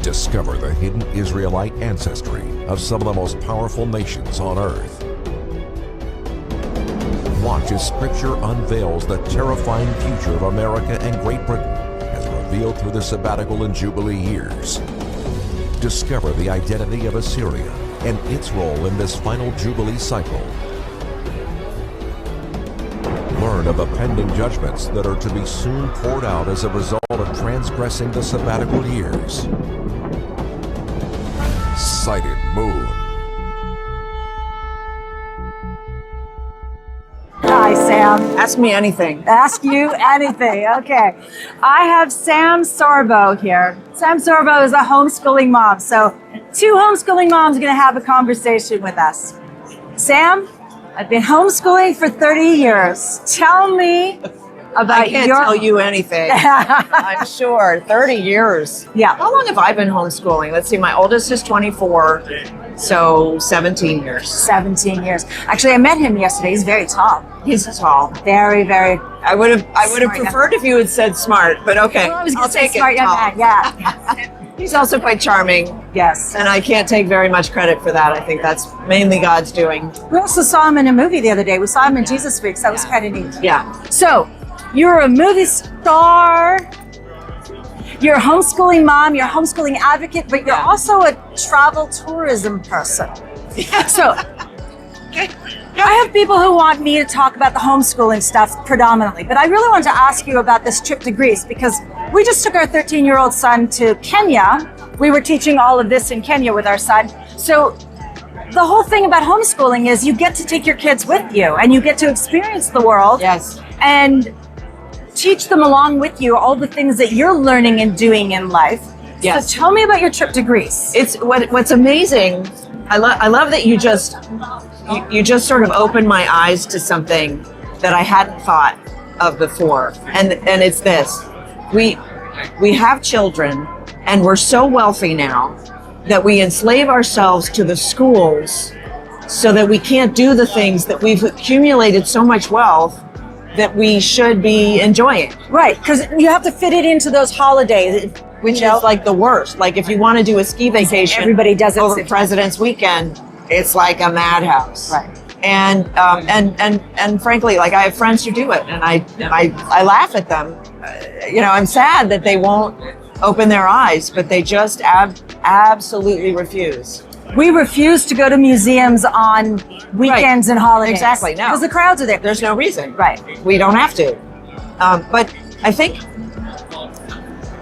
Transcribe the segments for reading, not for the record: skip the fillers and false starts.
Discover the hidden Israelite ancestry of some of the most powerful nations on earth. Watch as Scripture unveils the terrifying future of America and Great Britain as revealed through the sabbatical and Jubilee years. Discover the identity of Assyria and its role in this final Jubilee cycle. Learn of the pending judgments that are to be soon poured out as a result of transgressing the sabbatical years. Sightedmoon. Hi, Sam. Ask me anything. Ask you anything. Okay. I have Sam Sorbo here. Sam Sorbo is a homeschooling mom. So, two homeschooling moms are going to have a conversation with us. Sam, I've been homeschooling for 30 years. Tell me about I can't tell you anything. I'm sure. 30 years. Yeah. How long have I been homeschooling? Let's see. My oldest is 24, so 17 years. 17 years. Actually, I met him yesterday. He's very tall. He's tall. Very, very. I would have preferred if you had said smart, but okay. Well, I was going I'll to say take smart it. young Tall. man. Yeah. He's also quite charming, Yes. and I can't take very much credit for that. I think that's mainly God's doing. We also saw him in a movie the other day. We saw him in Jesus Week. So that was kind of neat. Yeah. So, you're a movie star, you're a homeschooling mom, you're a homeschooling advocate, but you're also a travel tourism person. So, I have people who want me to talk about the homeschooling stuff predominantly, but I really want to ask you about this trip to Greece because we just took our 13-year-old son to Kenya. We were teaching all of this in Kenya with our son. So, the whole thing about homeschooling is you get to take your kids with you and you get to experience the world. Yes. And teach them along with you all the things that you're learning and doing in life. Yes. So tell me about your trip to Greece. It's what's amazing. I love that you just sort of opened my eyes to something that I hadn't thought of before, and it's this: we have children, and we're so wealthy now that we enslave ourselves to the schools, so that we can't do the things that we've accumulated so much wealth that we should be enjoying. Right, because you have to fit it into those holidays. Which is like the worst. Like if you want to do a ski vacation, Everybody does it over President's Weekend. It's like a madhouse. Right. And frankly, like I have friends who do it, and I laugh at them. I'm sad that they won't open their eyes, but they just absolutely refuse. We refuse to go to museums on weekends and holidays. Exactly, no. Because the crowds are there. There's no reason. Right. We don't have to. But I think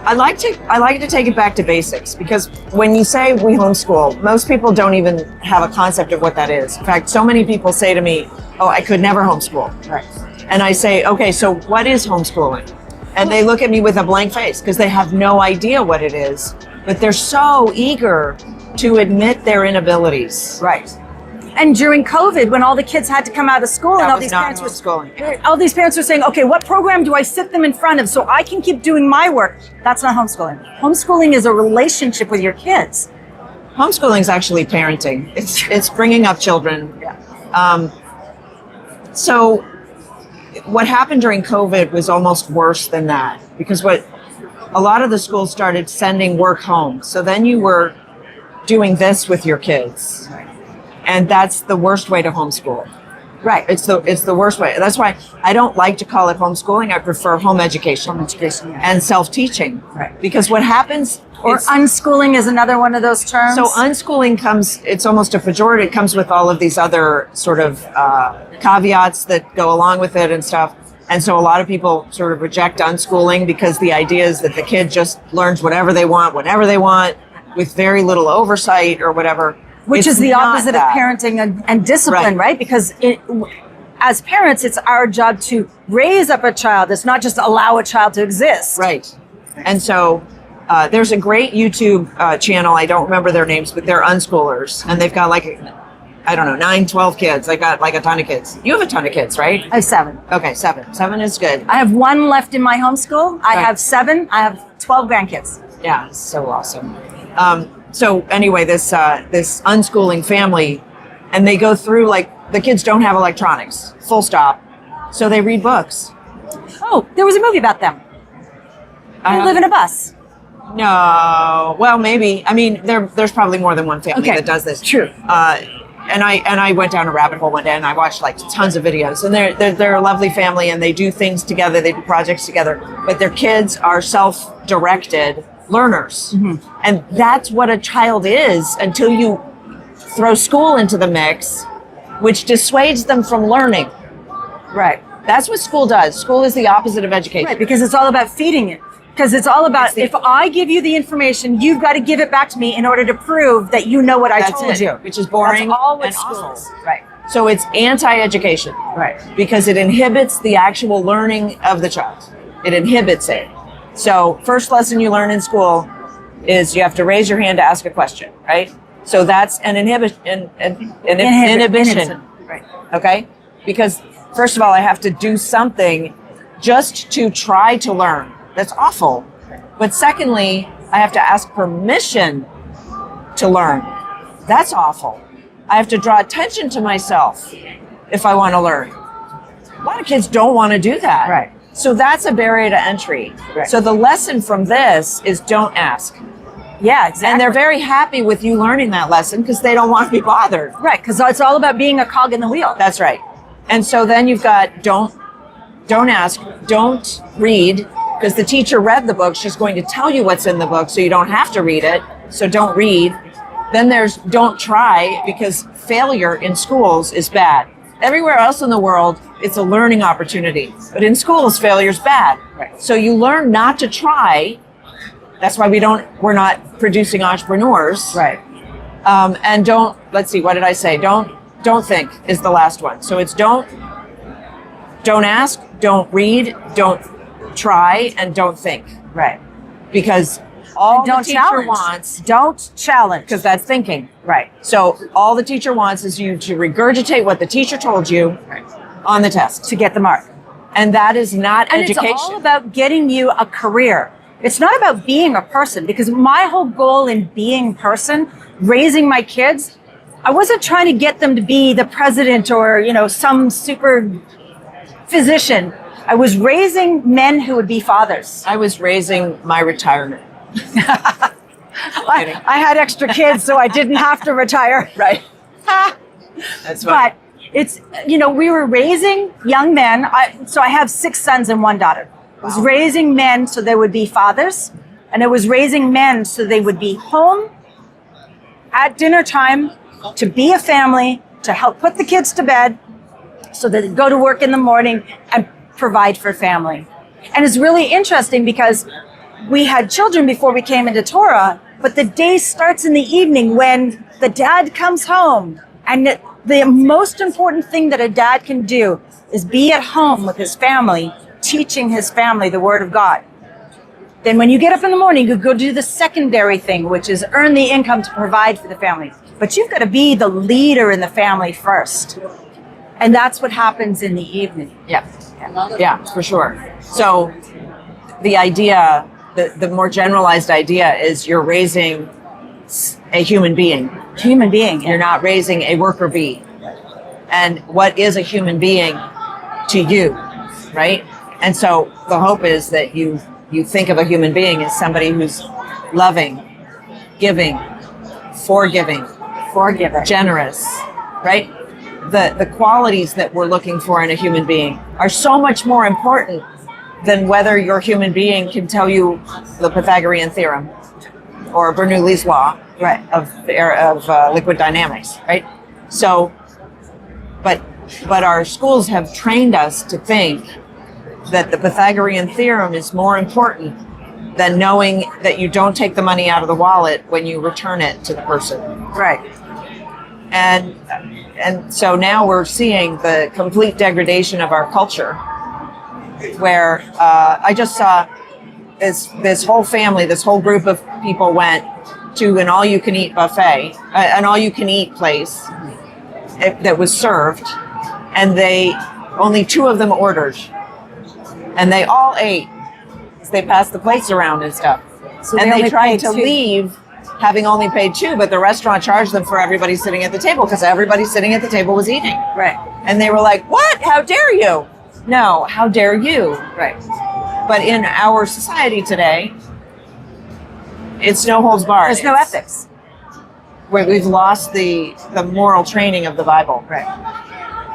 I like to take it back to basics, because when you say we homeschool, most people don't even have a concept of what that is. In fact, so many people say to me, "Oh, I could never homeschool." Right. And I say, "Okay, so what is homeschooling?" And they look at me with a blank face because they have no idea what it is, but they're so eager to admit their inabilities. Right. And during COVID, when all the kids had to come out of school, and all these parents were saying, "Okay, what program do I sit them in front of so I can keep doing my work?" That's not homeschooling. Homeschooling is a relationship with your kids. Homeschooling is actually parenting. It's bringing up children. Yeah. So what happened during COVID was almost worse than that, because a lot of the schools started sending work home. So then you were doing this with your kids. And that's the worst way to homeschool. Right. It's the worst way. That's why I don't like to call it homeschooling. I prefer home education. Home education, yeah. And self-teaching. Right. Because what happens... Or unschooling is another one of those terms. So unschooling it's almost a pejorative. It comes with all of these other sort of caveats that go along with it and stuff. And so a lot of people sort of reject unschooling because the idea is that the kid just learns whatever they want, whenever they want, with very little oversight or whatever. Which is the opposite of parenting and discipline, right? Because as parents, it's our job to raise up a child. It's not just allow a child to exist. Right. And so there's a great YouTube channel. I don't remember their names, but they're unschoolers. And they've got 9, 12 kids. They got a ton of kids. You have a ton of kids, right? I have 7. Okay, 7. 7 is good. I have 1 left in my homeschool. I have 7. I have 12 grandkids. Yeah, so awesome. So anyway, this unschooling family, and they go through, the kids don't have electronics, full stop. So they read books. Oh, there was a movie about them. They live in a bus. No, well, maybe. I mean, there's probably more than one family that does this. True. And I went down a rabbit hole one day and I watched like tons of videos. And they're a lovely family and they do things together. They do projects together. But their kids are self-directed learners, and that's what a child is until you throw school into the mix, which dissuades them from learning. Right. That's what school does. School is the opposite of education. Right, because it's all about feeding it. Because it's all about, if I give you the information, you've got to give it back to me in order to prove that you know what I told you. Which is boring. That's all what and school awful. is. Right. So it's anti-education. Right. Because it inhibits the actual learning of the child. It inhibits it. So first lesson you learn in school is you have to raise your hand to ask a question, right? So that's an inhibition. Right. Okay? Because first of all, I have to do something just to try to learn. That's awful. But secondly, I have to ask permission to learn. That's awful. I have to draw attention to myself if I want to learn. A lot of kids don't want to do that. Right. So that's a barrier to entry. Right. So the lesson from this is don't ask. Yeah, exactly. And they're very happy with you learning that lesson because they don't want to be bothered. Right, because it's all about being a cog in the wheel. That's right. And so then you've got don't ask, don't read, because the teacher read the book. She's going to tell you what's in the book, so you don't have to read it. So don't read. Then there's don't try, because failure in schools is bad. Everywhere else in the world, it's a learning opportunity. But in schools, failure's bad. Right. So you learn not to try. That's why we're not producing entrepreneurs. Right. And let's see, what did I say? Don't think is the last one. So it's don't ask, don't read, don't try, and don't think. Right. Because all the teacher challenge. wants, Don't challenge. because that's thinking. Right. So all the teacher wants is you to regurgitate what the teacher told you on the test. To get the mark. And that is not And education. it's all about getting you a career. It's not about being a person, because my whole goal in being person, raising my kids, I wasn't trying to get them to be the president or, some super physician. I was raising men who would be fathers. I was raising my retirement. I had extra kids, so I didn't have to retire. Right. That's But it's, we were raising young men. So I have 6 sons and 1 daughter. I was raising men so they would be fathers, and I was raising men so they would be home at dinner time, to be a family, to help put the kids to bed, so that they go to work in the morning and provide for family. And it's really interesting because we had children before we came into Torah, but the day starts in the evening when the dad comes home. And the most important thing that a dad can do is be at home with his family, teaching his family the Word of God. Then when you get up in the morning, you go do the secondary thing, which is earn the income to provide for the family. But you've got to be the leader in the family first. And that's what happens in the evening. Yeah, for sure. So the idea, the more generalized idea is you're raising a human being. Human being. You're not raising a worker bee. And what is a human being to you, right? And so the hope is that you think of a human being as somebody who's loving, giving, forgiving, generous, right? The qualities that we're looking for in a human being are so much more important than whether your human being can tell you the Pythagorean theorem or Bernoulli's law, right, of liquid dynamics, right? So, but our schools have trained us to think that the Pythagorean theorem is more important than knowing that you don't take the money out of the wallet when you return it to the person. Right. And so now we're seeing the complete degradation of our culture, where I just saw this whole family, this whole group of people went to an all-you-can-eat buffet, an all-you-can-eat place that was served, and only 2 of them ordered, and they all ate. They passed the plates around and stuff, So and they tried to 2. leave having only paid 2, but the restaurant charged them for everybody sitting at the table because everybody sitting at the table was eating. Right. And they were like, "What? How dare you?" No, how dare you? Right. But in our society today, It's no holds barred. There's no ethics. We've lost the moral training of the Bible. Right.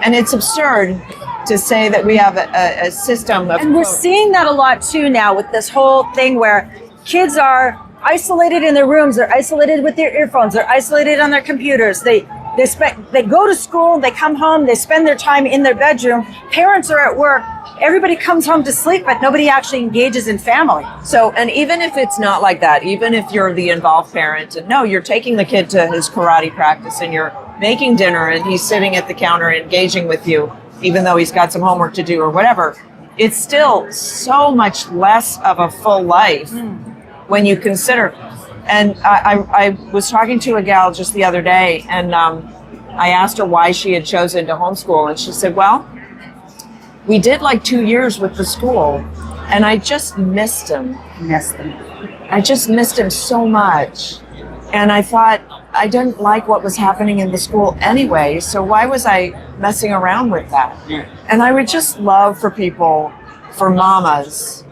And it's absurd to say that we have a system of... And we're seeing that a lot too now with this whole thing where kids are isolated in their rooms, they're isolated with their earphones, they're isolated on their computers. They go to school, they come home, they spend their time in their bedroom. Parents are at work. Everybody comes home to sleep, but nobody actually engages in family. So, and even if it's not like that, even if you're the involved parent, and no, you're taking the kid to his karate practice and you're making dinner and he's sitting at the counter engaging with you, even though he's got some homework to do or whatever, it's still so much less of a full life when you consider. And I was talking to a gal just the other day, and I asked her why she had chosen to homeschool, and she said, well, we did like 2 years with the school, and I just missed him. I just missed him so much. And I thought, I didn't like what was happening in the school anyway, so why was I messing around with that? Yeah. And I would just love for people, for mamas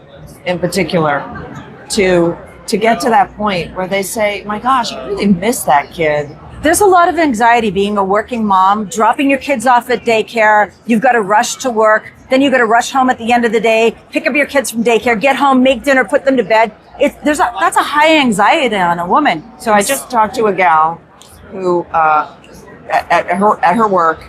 in particular, to get to that point where they say, my gosh, I really miss that kid. There's a lot of anxiety being a working mom, dropping your kids off at daycare. You've got to rush to work. Then you've got to rush home at the end of the day, pick up your kids from daycare, get home, make dinner, put them to bed. That's a high anxiety on a woman. So I just talked to a gal who, at her work,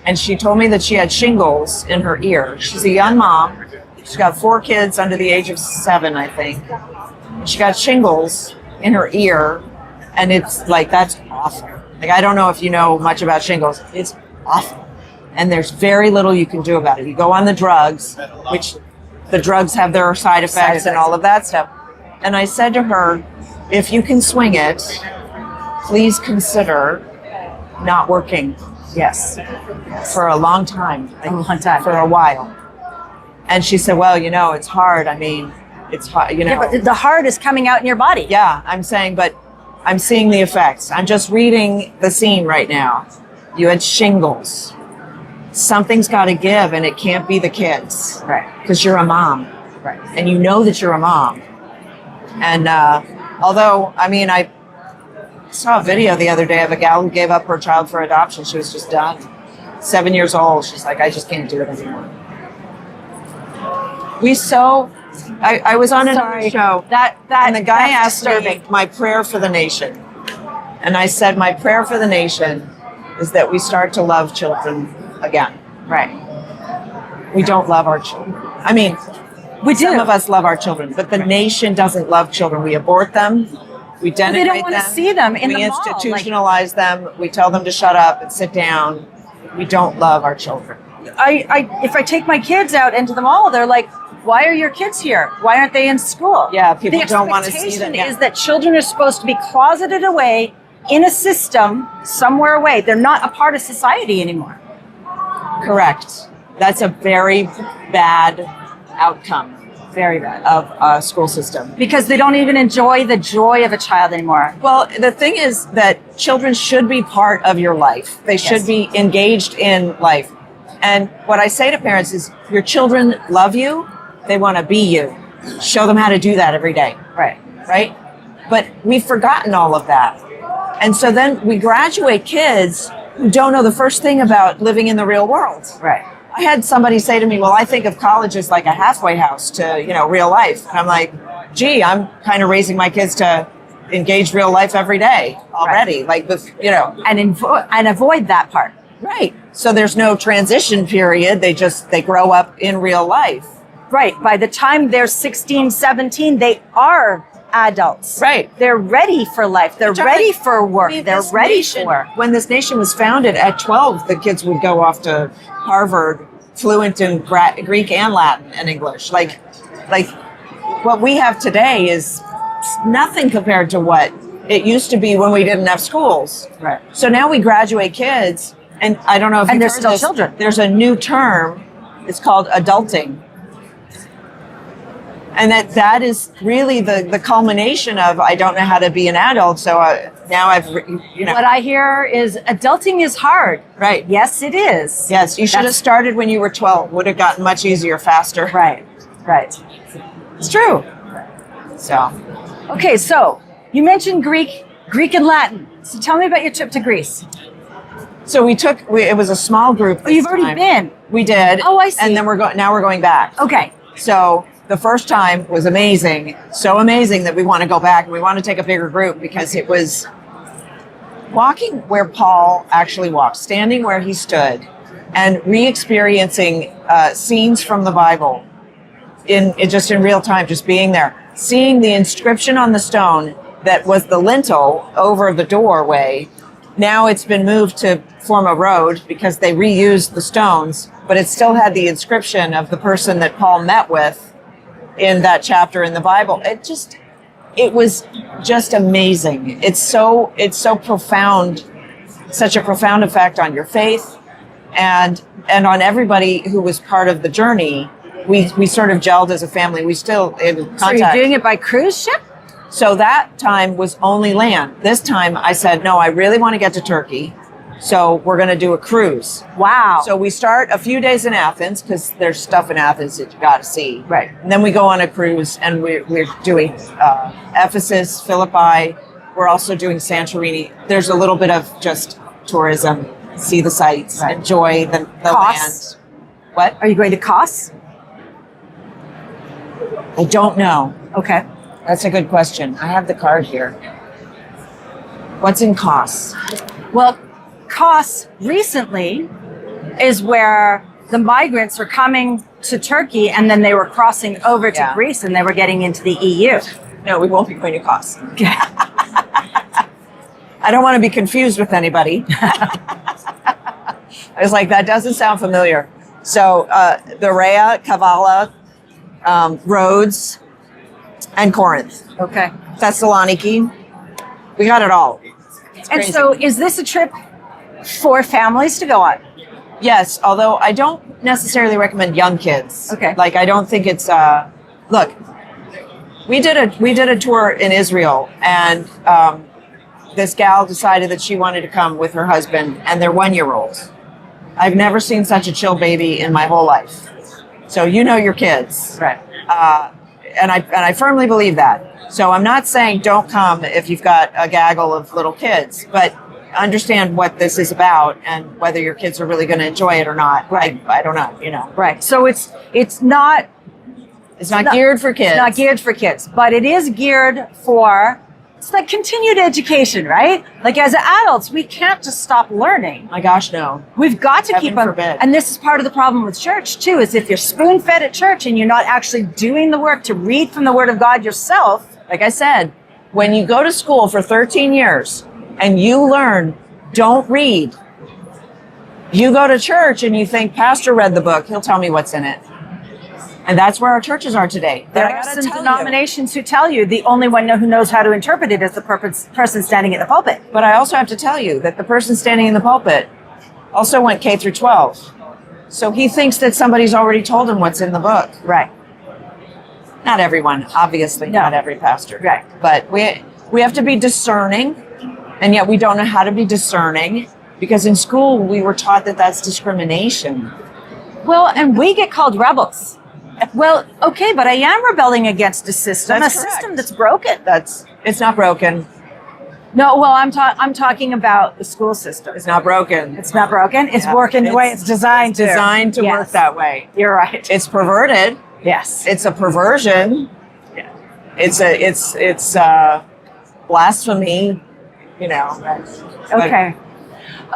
and she told me that she had shingles in her ear. She's a young mom. She's got 4 kids under the age of 7, I think. She got shingles in her ear, and it's like, that's awful. Like, I don't know if you know much about shingles. It's awful. And there's very little you can do about it. You go on the drugs, which the drugs have their side effects and all of that stuff. And I said to her, if you can swing it, please consider not working. Yes. For a long time. A long time. For a while. And she said, well, it's hard. I mean, it's hard, Yeah, but the heart is coming out in your body. Yeah, I'm saying, but I'm seeing the effects. I'm just reading the scene right now. You had shingles. Something's got to give, and it can't be the kids. Right. Because you're a mom. Right. And you know that you're a mom. And although, I saw a video the other day of a gal who gave up her child for adoption. She was just done. 7 years old. She's like, I just can't do it anymore. I was on another show, and the guy asked me my prayer for the nation. And I said, my prayer for the nation is that we start to love children again. Right. We don't love our children. I mean, some of us love our children, but the nation doesn't love children. We abort them. We denigrate them. They don't want to see them in the mall. We institutionalize them. We tell them to shut up and sit down. We don't love our children. If I take my kids out into the mall, they're like, why are your kids here? Why aren't they in school? Yeah, people don't want to see them. The expectation is that children are supposed to be closeted away in a system somewhere away. They're not a part of society anymore. Correct. That's a very bad outcome. Very bad. Of a school system. Because they don't even enjoy the joy of a child anymore. Well, the thing is that children should be part of your life. They should be engaged in life. And what I say to parents is, your children love you. They want to be you. Show them how to do that every day. Right. Right? But we've forgotten all of that. And so then we graduate kids who don't know the first thing about living in the real world. Right. I had somebody say to me, well, I think of college as like a halfway house to, real life. And I'm like, gee, I'm kind of raising my kids to engage real life every day already. Right. And avoid that part. Right. So there's no transition period. They grow up in real life. Right. By the time they're 16, 17, they are adults. Right. They're ready for life. They're ready for work. They're ready for work. When this nation was founded at 12, the kids would go off to Harvard fluent in Greek and Latin and English. Like what we have today is nothing compared to what it used to be when we didn't have schools. Right. So now we graduate kids, and I don't know if you've they're heard still this, children. There's a new term. It's called adulting. And that is really the culmination of, I don't know how to be an adult, so now What I hear is adulting is hard. Right. Yes, it is. Yes, you should have started when you were 12. Would have gotten much easier, faster. Right. It's true. So. Okay, so You mentioned Greek and Latin. So tell me about your trip to Greece. So it was a small group. Oh, you've already been. We did. Oh, I see. And then now we're going back. Okay. So the first time was amazing. So amazing that we want to go back and we want to take a bigger group because it was walking where Paul actually walked, standing where he stood, and re-experiencing scenes from the Bible in real time, just being there, seeing the inscription on the stone that was the lintel over the doorway. Now it's been moved to form a road because they reused the stones, but it still had the inscription of the person that Paul met with in that chapter in the Bible. It was just amazing. It's so profound, such a profound effect on your faith and on everybody who was part of the journey. We sort of gelled as a family. We still in contact. So you're doing it by cruise ship? So that time was only land. This time I said, no, I really want to get to Turkey. So we're going to do a cruise. Wow. So we start a few days in Athens because there's stuff in Athens that you got to see. Right. And then we go on a cruise and we're doing Ephesus, Philippi. We're also doing Santorini. There's a little bit of just tourism, see the sights, right. Enjoy the Kos? land. What? Are you going to Kos? I don't know. Okay. That's a good question. I have the card here. What's in Kos? Well, Kos recently is where the migrants were coming to Turkey and then they were crossing over to Greece and they were getting into the EU. No, we won't be going to Kos. Okay. I don't want to be confused with anybody. I was like, that doesn't sound familiar. So Berea, Kavala, Rhodes, and Corinth. Okay. Thessaloniki. We got it all. It's and crazy. so is this a trip for families to go on? Yes, although I don't necessarily recommend young kids. Okay. Like I don't think it's look, we did a tour in Israel and this gal decided that she wanted to come with her husband and their 1-year-old. I've never seen such a chill baby in my whole life. So you know your kids. Right. And I firmly believe that. So I'm not saying don't come if you've got a gaggle of little kids, but understand what this is about and whether your kids are really going to enjoy it or not. Right. I don't know, you know. Right. So it's not geared for kids. It's not geared for kids, but it is geared for, it's like continued education, right? Like as adults, we can't just stop learning. My gosh, no. We've got to Heaven keep on. forbid. And this is part of the problem with church too, is if you're spoon-fed at church and you're not actually doing the work to read from the Word of God yourself. Like I said, when you go to school for 13 years and you learn, don't read. You go to church and you think, Pastor read the book, he'll tell me what's in it. And that's where our churches are today. There are some denominations who tell you the only one who knows how to interpret it is the person standing in the pulpit. But I also have to tell you that the person standing in the pulpit also went K through 12. So he thinks that somebody's already told him what's in the book. Right. Not everyone, obviously, No. not every pastor. Right. But we have to be discerning, and yet we don't know how to be discerning because in school we were taught that that's discrimination. Well, and we get called rebels. Well, okay, but I am rebelling against a system, That's a correct. system that's broken. It's not broken. No, well, I'm talking about the school system. It's not broken. It's not broken. It's Yeah. working the way it's designed to. Designed to Yes. work that way. You're right. It's perverted. Yes. It's a perversion. Yeah. It's blasphemy. You know. Okay.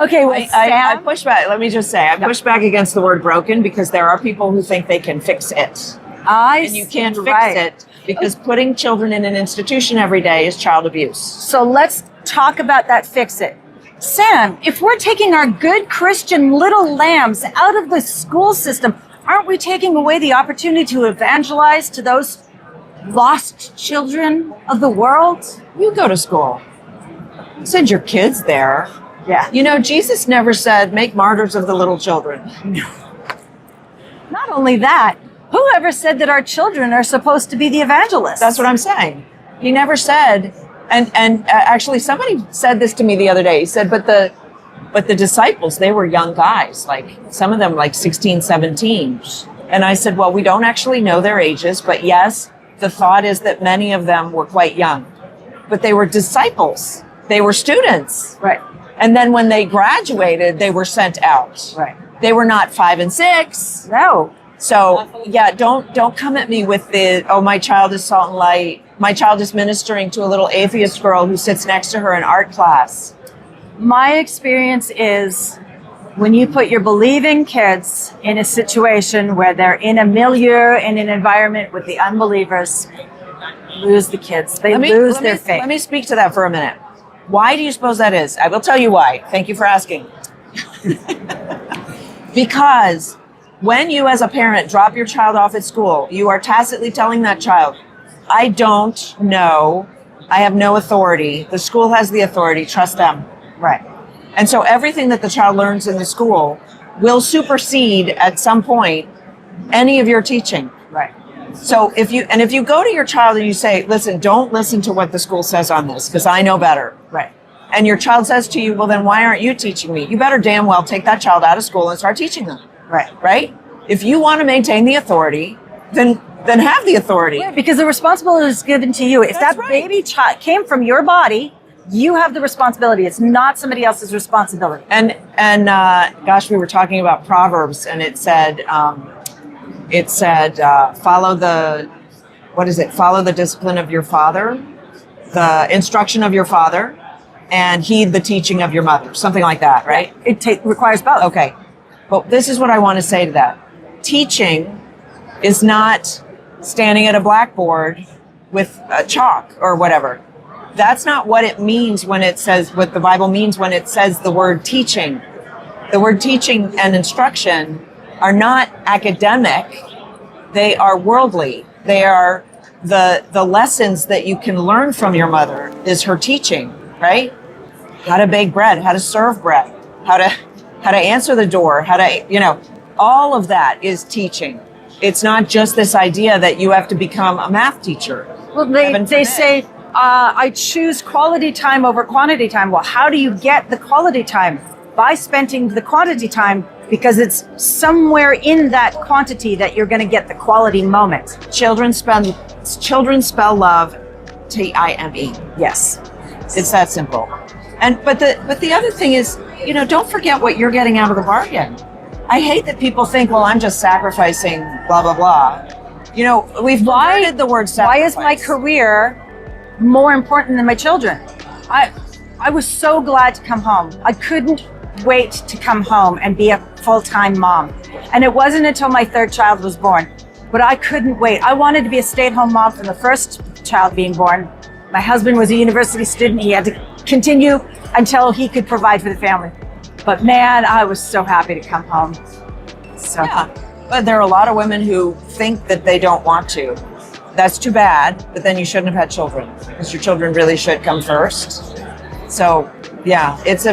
Okay. Well, I Sam, push back. Let me just say, I push back against the word broken because there are people who think they can fix it. And you can't fix it because putting children in an institution every day is child abuse. So let's talk about that fix it. Sam, if we're taking our good Christian little lambs out of the school system, aren't we taking away the opportunity to evangelize to those lost children of the world? You go to school. Send your kids there. Yeah. You know, Jesus never said, make martyrs of the little children. Not only that, whoever said that our children are supposed to be the evangelists? That's what I'm saying. He never said, and actually somebody said this to me the other day. He said, but the disciples, they were young guys, like some of them like 16, 17. And I said, well, we don't actually know their ages, but yes, the thought is that many of them were quite young. but they were disciples. They were students. Right. And then when they graduated, they were sent out. Right. They were not 5 and 6. No. So yeah, don't come at me with the, oh, my child is salt and light. My child is ministering to a little atheist girl who sits next to her in art class. My experience is when you put your believing kids in a situation where they're in a milieu, in an environment with the unbelievers, lose the kids. They lose their faith. Let me speak to that for a minute. Why do you suppose that is? I will tell you why. Thank you for asking. Because when you as a parent drop your child off at school, you are tacitly telling that child, I don't know. I have no authority. The school has the authority. Trust them. Right. And so everything that the child learns in the school will supersede at some point any of your teaching. Right. So if you go to your child and you say, listen, don't listen to what the school says on this because I know better. Right. And your child says to you, well, then why aren't you teaching me? You better damn well take that child out of school and start teaching them. Right. Right? If you want to maintain the authority, then have the authority. Yeah, because the responsibility is given to you. If That's that right. baby child came from your body, you have the responsibility. It's not somebody else's responsibility. And gosh, we were talking about Proverbs, and it said follow the, what is it? Follow the discipline of your father, the instruction of your father, and heed the teaching of your mother. Something like that, right? It requires both. Okay. But this is what I want to say to that. Teaching is not standing at a blackboard with a chalk or whatever. That's not what it means when it says, what the Bible means when it says the word teaching. The word teaching and instruction are not academic. They are worldly. They are the lessons that you can learn from your mother is her teaching, right? How to bake bread, how to serve bread, how to answer the door, how to, all of that is teaching. It's not just this idea that you have to become a math teacher. Well, they say, I choose quality time over quantity time. Well, how do you get the quality time? By spending the quantity time, because it's somewhere in that quantity that you're going to get the quality moment. Children spell love T-I-M-E. Yes. It's that simple. But the other thing is, don't forget what you're getting out of the bargain. I hate that people think, well, I'm just sacrificing blah, blah, blah. We've perverted the word sacrifice. Why is my career more important than my children? I was so glad to come home. I couldn't wait to come home and be a full-time mom. And it wasn't until my third child was born, but I couldn't wait. I wanted to be a stay-at-home mom from the first child being born. My husband was a university student. He had to continue until he could provide for the family. But man, I was so happy to come home. So yeah. But there are a lot of women who think that they don't want to. That's too bad, but then you shouldn't have had children because your children really should come first. So yeah, it's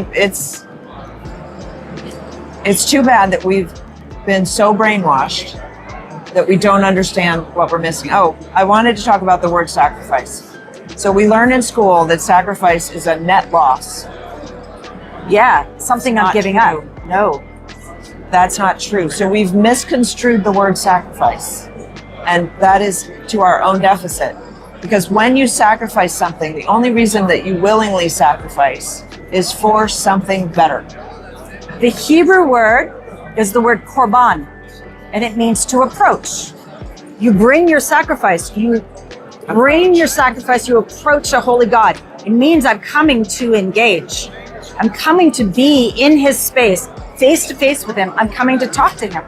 too bad that we've been so brainwashed that we don't understand what we're missing. Oh, I wanted to talk about the word sacrifice. So we learn in school that sacrifice is a net loss. yeah, something I'm Not giving true. up. No. That's not true. So we've misconstrued the word sacrifice. And that is to our own deficit. Because when you sacrifice something, the only reason that you willingly sacrifice is for something better. The Hebrew word is the word korban, and it means to approach. You bring your sacrifice. You approach a holy God. It means I'm coming to engage. I'm coming to be in his space, face to face with him. I'm coming to talk to him.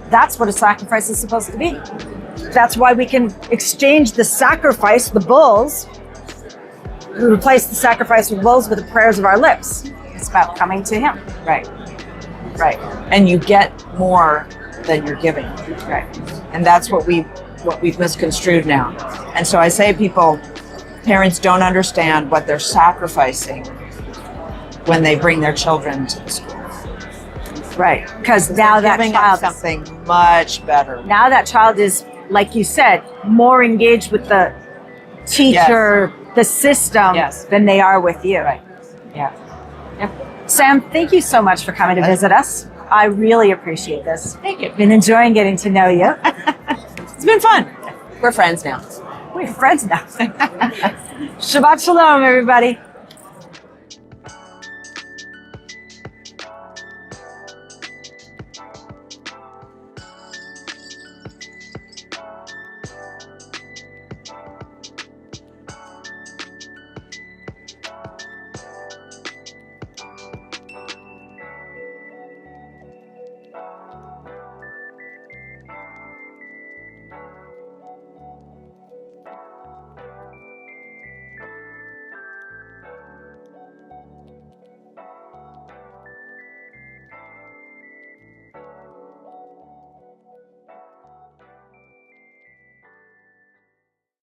That's what a sacrifice is supposed to be. That's why we can exchange the sacrifice, the bulls. We replace the sacrifice with bulls with the prayers of our lips. It's about coming to him. Right. Right. And you get more than you're giving. Right. And that's what we've misconstrued now. And so I say parents don't understand what they're sacrificing when they bring their children to the school. Right. Because now that Giving up child, something much better. now that child is, like you said, more engaged with the teacher, the system, Yes. than they are with you. Right. Yeah. Yep. Sam, thank you so much for coming to visit us. I really appreciate this. Thank you. Been enjoying getting to know you. It's been fun. We're friends now. We're friends now. Shabbat shalom, everybody.